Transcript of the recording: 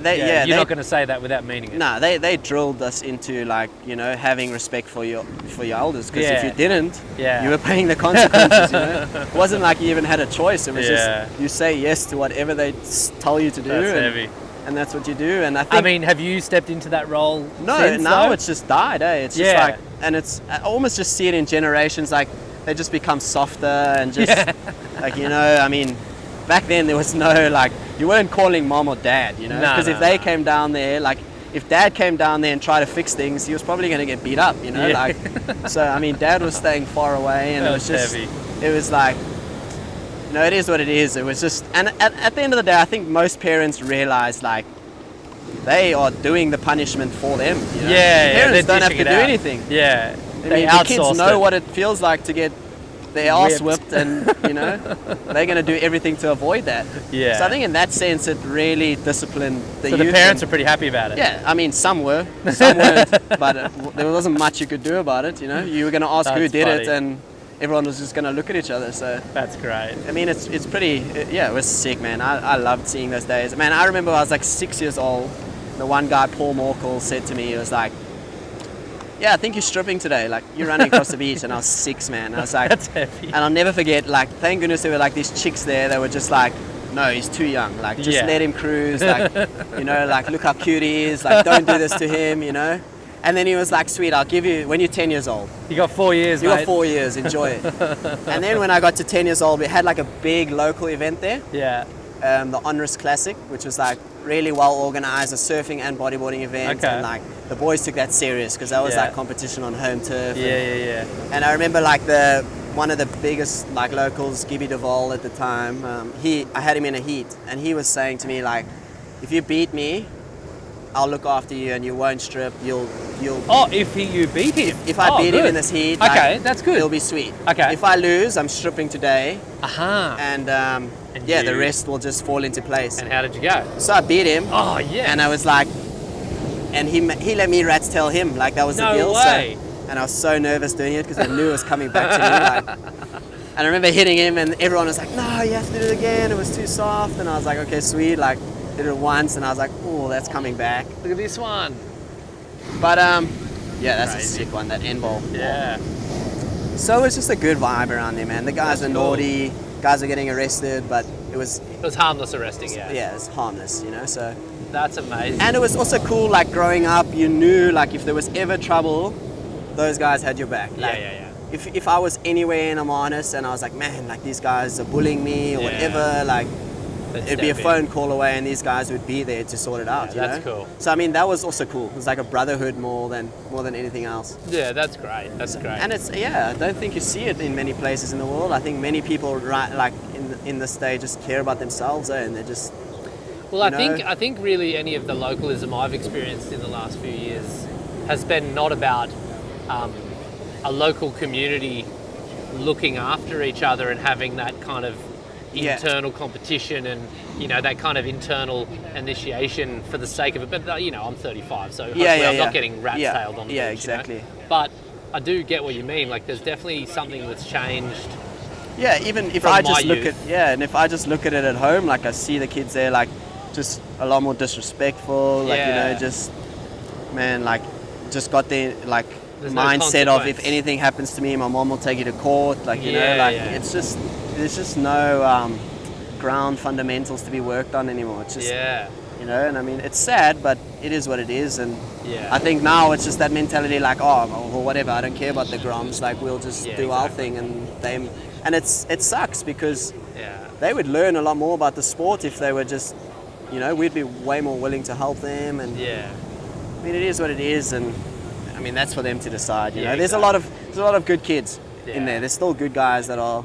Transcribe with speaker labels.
Speaker 1: You're not going to say that without meaning it.
Speaker 2: No, they drilled us into, like, you know, having respect for your elders, because if you didn't, you were paying the consequences. You know, it wasn't like you even had a choice. It was just you say yes to whatever they tell you to do.
Speaker 1: That's heavy.
Speaker 2: And that's what you do. And I mean,
Speaker 1: have you stepped into that role?
Speaker 2: No,
Speaker 1: since,
Speaker 2: now
Speaker 1: though?
Speaker 2: it's just died. It's just like, and it's, I almost just see it in generations. Like, they just become softer and just like, you know, I mean, back then there was no, like, you weren't calling mom or dad, you know, because if they came down there, like, if dad came down there and tried to fix things, he was probably going to get beat up, you know, like, so I mean, dad was staying far away, and it was just heavy. It was like, no, it is what it is. It was just, and at the end of the day, I think most parents realize, like, they are doing the punishment for them. You know? Parents don't have to do anything.
Speaker 1: Yeah,
Speaker 2: I mean, the kids know what it feels like to get their ass whipped, and you know, they're going to do everything to avoid that. Yeah. So I think in that sense, it really disciplined the youth.
Speaker 1: So the parents are pretty happy about it.
Speaker 2: Yeah, I mean, some were, some weren't, but there wasn't much you could do about it. You know, you were going to ask who did it, and everyone was just going to look at each other. So
Speaker 1: that's great.
Speaker 2: I mean, it's pretty. It was sick, man. I loved seeing those days. Man, I remember I was like 6 years old. The one guy, Paul Morkel, said to me, he was like, "Yeah, I think you're stripping today. Like, you're running across the beach." And I was 6, man. And I was like,
Speaker 1: that's heavy.
Speaker 2: And I'll never forget, like, thank goodness there were like these chicks there that were just like, "No, he's too young. Like, just let him cruise. Like, you know, like, look how cute he is. Like, don't do this to him, you know." And then he was like, "Sweet, I'll give you, when you're 10 years old.
Speaker 1: You got 4 years,
Speaker 2: You got 4 years, enjoy it." And then when I got to 10 years old, we had like a big local event there.
Speaker 1: Yeah.
Speaker 2: The Honors Classic, which was like really well organized, a surfing and bodyboarding event. And like the boys took that serious, because that was like competition on home turf. And I remember like one of the biggest like locals, Gibby Duvall at the time, I had him in a heat, and he was saying to me, like, "If you beat me, I'll look after you and you won't strip. You'll."
Speaker 1: Oh, if you beat him.
Speaker 2: If I beat him in this heat,
Speaker 1: okay, that's good.
Speaker 2: It'll be sweet.
Speaker 1: Okay.
Speaker 2: If I lose, I'm stripping today.
Speaker 1: And
Speaker 2: the rest will just fall into place.
Speaker 1: And how did you go?
Speaker 2: So I beat him.
Speaker 1: Oh yeah.
Speaker 2: And I was like, and he let me rat's tail him, like that was the deal.
Speaker 1: No way.
Speaker 2: So, and I was so nervous doing it, because I knew it was coming back to me. Like, and I remember hitting him, and everyone was like, "No, you have to do it again. It was too soft." And I was like, "Okay, sweet." Like, did it once, and I was like, "Oh, that's coming back."
Speaker 1: Look at this one.
Speaker 2: But that's crazy. A sick one, that end ball.
Speaker 1: Yeah.
Speaker 2: So it's just a good vibe around there, man. The guys are naughty, guys are getting arrested, but it was
Speaker 1: harmless arresting,
Speaker 2: Yeah, it was harmless, you know, so.
Speaker 1: That's amazing.
Speaker 2: And it was also cool, like, growing up, you knew, like, if there was ever trouble, those guys had your back. Like, if I was anywhere in Amarnis and I was like, man, like, these guys are bullying me or whatever, like, it'd be a phone call away, and these guys would be there to sort it out.
Speaker 1: That's cool.
Speaker 2: So I mean, that was also cool. It was like a brotherhood more than anything else.
Speaker 1: Yeah, that's great. That's great.
Speaker 2: And it's I don't think you see it in many places in the world. I think many people like in this day just care about themselves, and they're just.
Speaker 1: Well, I think really any of the localism I've experienced in the last few years has been not about a local community looking after each other and having that kind of internal competition and, you know, that kind of internal initiation for the sake of it. But, you know, I'm 35, so hopefully I'm not getting rat-tailed on the beach. Yeah,
Speaker 2: exactly.
Speaker 1: You know? But I do get what you mean. Like, there's definitely something that's changed.
Speaker 2: Yeah, even if I just look at, and if I just look at it at home, like, I see the kids there, like, just a lot more disrespectful, like, you know, just, man, like, just got the, like, mindset of, if anything happens to me, my mom will take you to court, like, you know, like, it's just, there's just no ground fundamentals to be worked on anymore. It's just, you know, and I mean, it's sad, but it is what it is. And I think now it's just that mentality, like, oh, well, whatever, I don't care about the groms, like, we'll just do our thing. And it sucks, because they would learn a lot more about the sport if they were just, you know, we'd be way more willing to help them. And I mean, it is what it is, and I mean, that's for them to decide. You know, there's a lot of good kids in there. There's still good guys that are